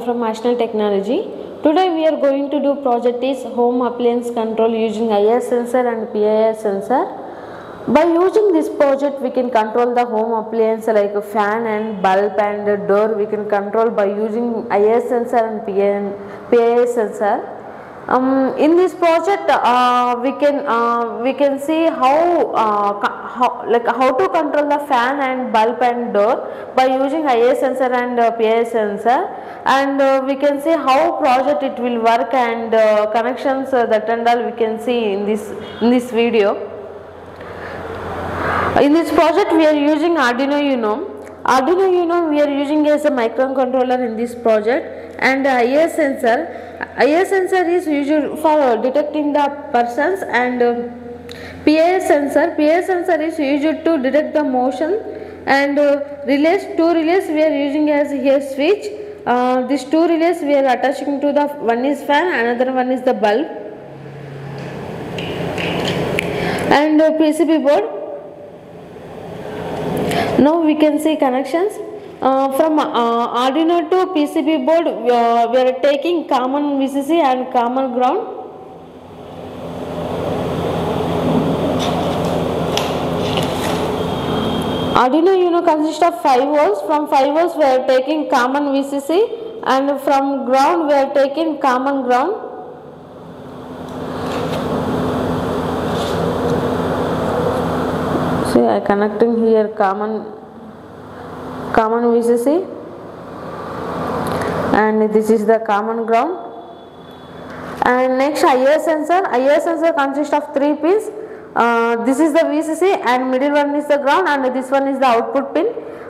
from National Technology. Today we are going to do project is home appliance control using IR sensor and PIR sensor. By using this project we can control the home appliance like a fan and bulb and a door. We can control by using IR sensor and PIR sensor. In this project we can see how to control the fan and bulb and door by using IR sensor and PIR sensor, and we can see how project it will work and connections that and all we can see in this video. In this project we are using Arduino Uno. Arduino Uno we are using as a microcontroller in this project, and IR sensor. IR sensor is used for detecting the persons, and PIR sensor is used to detect the motion, and two relays we are using as here switch. These two relays we are attaching to the one is fan, another one is the bulb, and PCB board. Now we can see connections. From Arduino to PCB board we are taking common VCC and common ground. Arduino Uno consists of 5 volts. From 5 volts we are taking common VCC, and from ground we are taking common ground. See, I connecting here common VCC, and this is the common ground. And next IR sensor. IR sensor consists of 3 pins. This is the VCC, and middle one is the ground, and this one is the output pin.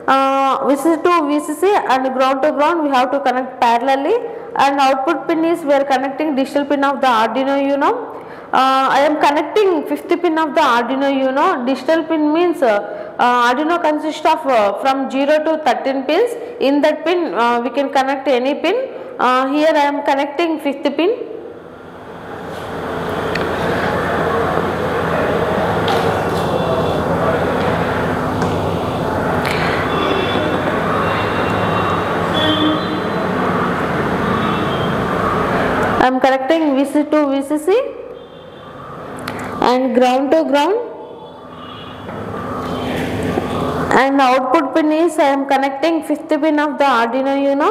VCC to VCC and ground to ground we have to connect parallelly, and output pin is we are connecting digital pin of the Arduino Uno. I am connecting 5th pin of the Arduino Uno. Digital pin means Arduino consists of from 0 to 13 pins. In that pin we can connect any pin. Here I am connecting 5th pin. I am connecting VCC to VCC and ground to ground, and output pin is I am connecting 5th pin of the Arduino Uno.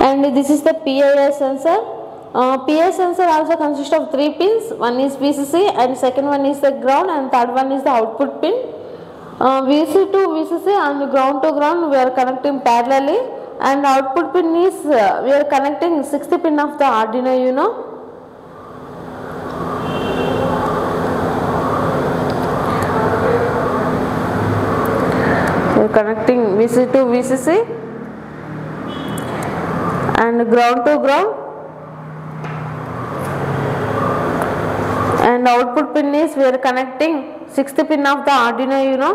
And this is the PIR sensor. PIR sensor also consists of 3 pins. One is VCC, and second one is the ground, and third one is the output pin. VCC to VCC and ground to ground we are connecting parallelly, and output pin is we are connecting 6th pin of the Arduino Uno. We are connecting VCC to VCC and ground to ground, and output pin is we are connecting 6th pin of the Arduino Uno.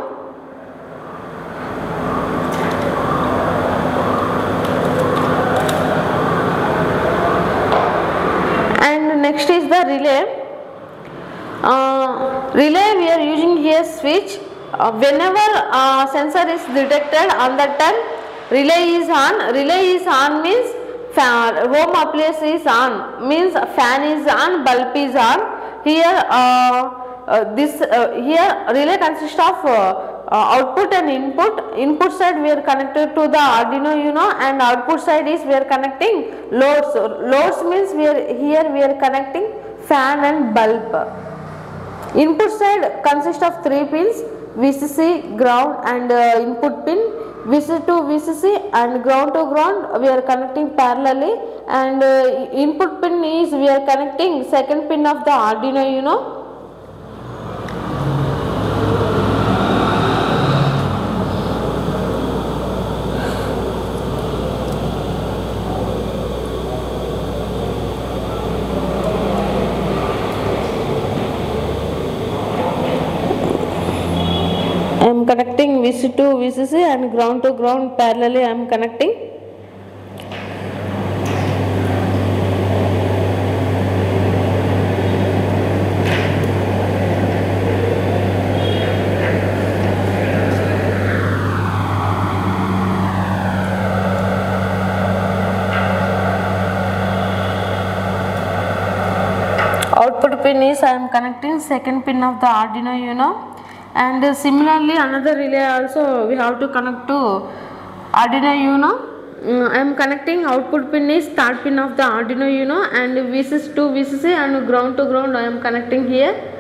And next is the relay. Relay we are using here switch. Whenever sensor is detected, on that time relay is on. Relay is on means home appliance is on, means fan is on, bulb is on. Here here relay consists of output and input. Input side we are connected to the Arduino Uno, and output side is we are connecting loads. Loads means we are connecting fan and bulb. Input side consists of 3 pins: VCC, ground, and input pin. VCC to VCC and ground to ground we are connecting parallelly, and input pin is we are connecting 2nd pin of the Arduino Uno. I am connecting VCC to VCC and ground to ground parallelly I am connecting. output pin is I am connecting second pin of the Arduino Uno, and similarly another relay also we have to connect to Arduino Uno. I am connecting output pin is third pin of the Arduino Uno, and VCC to VCC and ground to ground I am connecting here.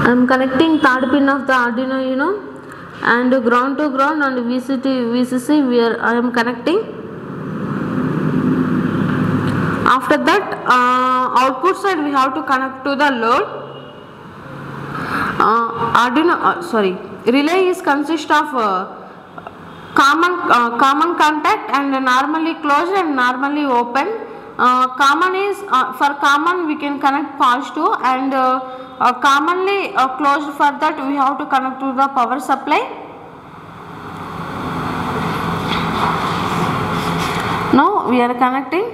I am connecting third pin of the Arduino Uno, and ground to ground and VCC where I am connecting. After that, output side we have to connect to the load. Relay is consist of common contact and normally closed and normally open. Common is for common we can connect positive, and commonly closed, for that we have to connect to the power supply. Now we are connecting.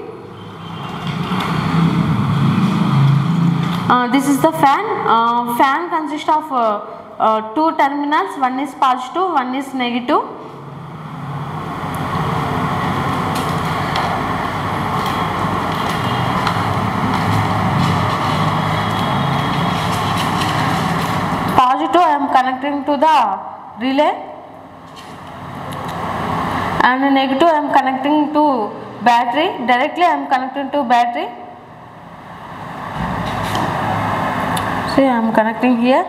This is the fan. Fan consists of two terminals, one is positive, one is negative. Positive I am connecting to the relay, and negative I am connecting to battery. Directly I am connecting to battery. See, I am connecting here.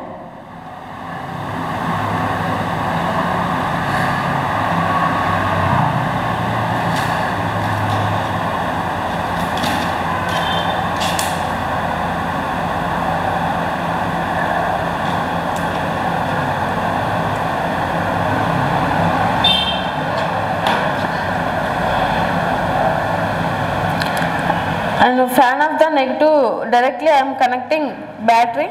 And fan of the negative, directly I am connecting battery.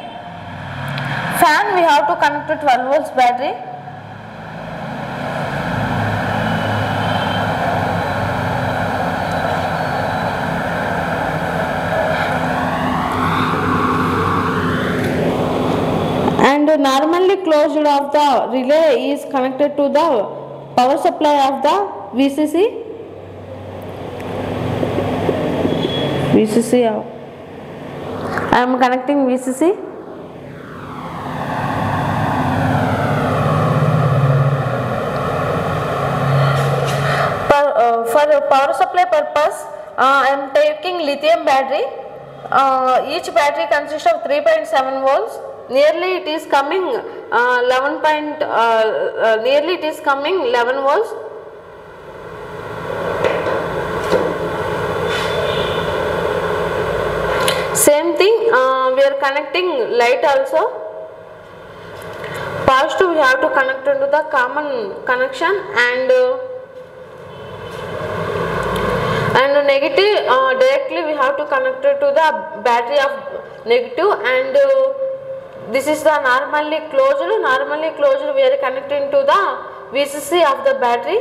Fan we have to connect to 12 volts battery. And normally closed of the relay is connected to the power supply of the VCC. I am connecting VCC. For power supply purpose, I am taking lithium battery. Each battery consists of 3.7 volts. Nearly it is coming 11 volts. Same thing, we are connecting light also. Positive we have to connect into the common connection, and negative directly we have to connect it to the battery of negative, and this is the normally closed we are connecting to the VCC of the battery.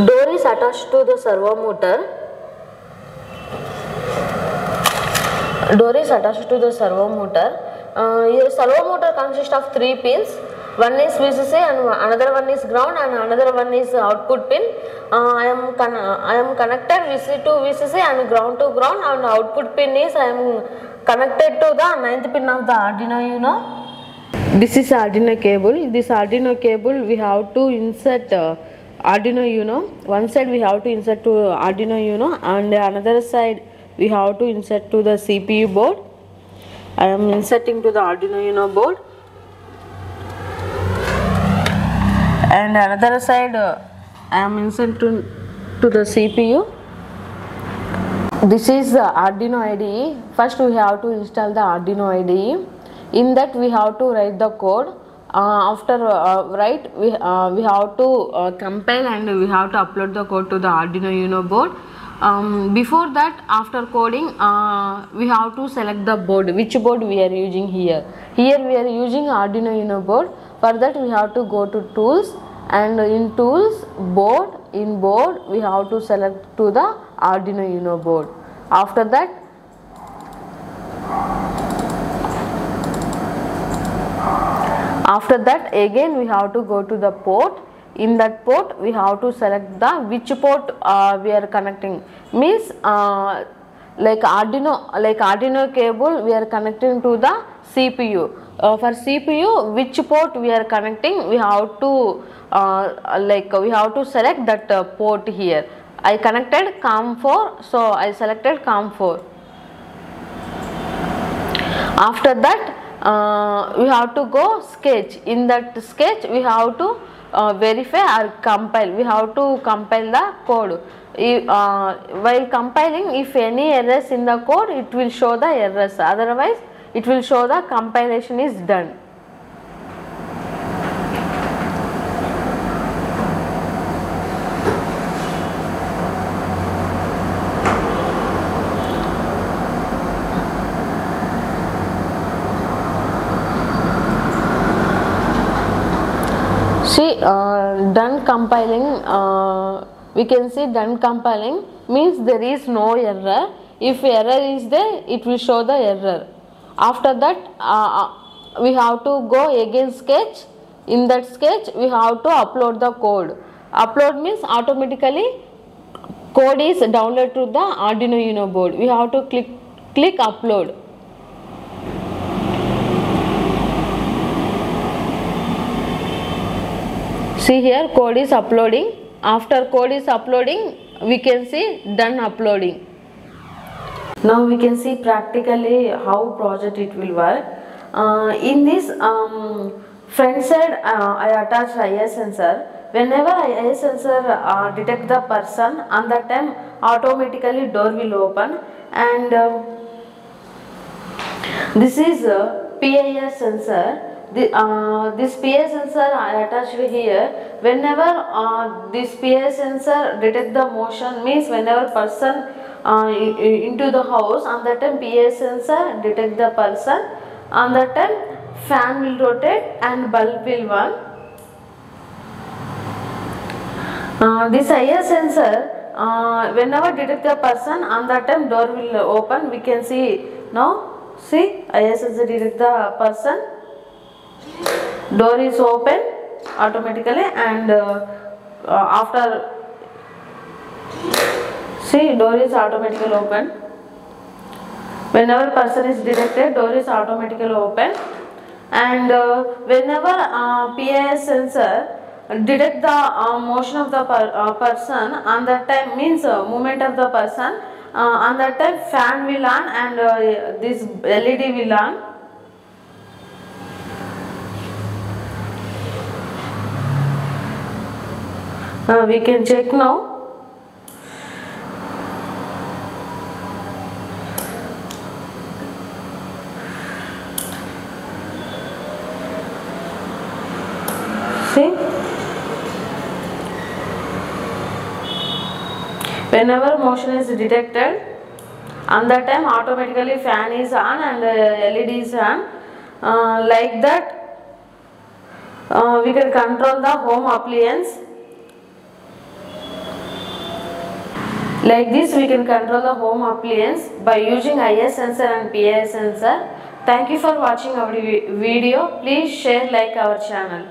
Door is attached to the servo motor. Here servo motor consists of 3 pins. One is VCC and another one is ground and another one is output pin. I am connected VCC to VCC and ground to ground, and output pin is I am connected to the 9th pin of the Arduino Uno. This is Arduino cable. This Arduino cable we have to insert Arduino Uno. One side we have to insert to Arduino Uno, and another side we have to insert to the CPU board. I am inserting to the Arduino Uno board. and another side I am insert to the CPU. This is the Arduino IDE. First we have to install the Arduino IDE. In that we have to write the code. After write we have to compile and we have to upload the code to the Arduino Uno board. Before that, after coding, we have to select the board, which board we are using here. Here we are using Arduino Uno board. For that we have to go to tools, and in tools, board, in board we have to select to the Arduino Uno board. After that, again we have to go to the port. In that port we have to select the which port we are connecting, means like Arduino cable we are connecting to the CPU. For CPU, which port we are connecting, we have to we have to select that port here. I connected COM4, so I selected COM4. After that we have to go sketch. In that sketch we have to verify or compile. We have to compile the code. While compiling, if any errors in the code, it will show the errors, otherwise it will show the compilation is done. See, done compiling, we can see done compiling means there is no error. If error is there, it will show the error. After that we have to go again sketch. In that sketch we have to upload the code. Upload means automatically code is downloaded to the Arduino Uno board. We have to click upload. See here, code is uploading. After code is uploading, we can see done uploading. Now we can see practically how project it will work. In this front side I attached IR sensor. Whenever IR sensor detect the person, on that time automatically door will open, and this is a PIR sensor. This PIR sensor I attached here. Whenever this PIR sensor detect the motion, means whenever person into the house, on that time PIR sensor detect the person, on that time fan will rotate and bulb will on. This IR sensor whenever detect the person, on that time door will open. We can see now. See, IR sensor detect the person, door is open automatically, and after, see, door is automatically open. Whenever person is detected, door is automatically open, and whenever PIR sensor detect the motion of the person, on that time means movement of the person, on that time fan will on and this LED will on. We can check now. See, whenever motion is detected, on that time automatically fan is on and LED is on. Like that we can control the home appliance. Like this we can control the home appliance by using IR sensor and PIR sensor. Thank you for watching our video. Please share, like our channel.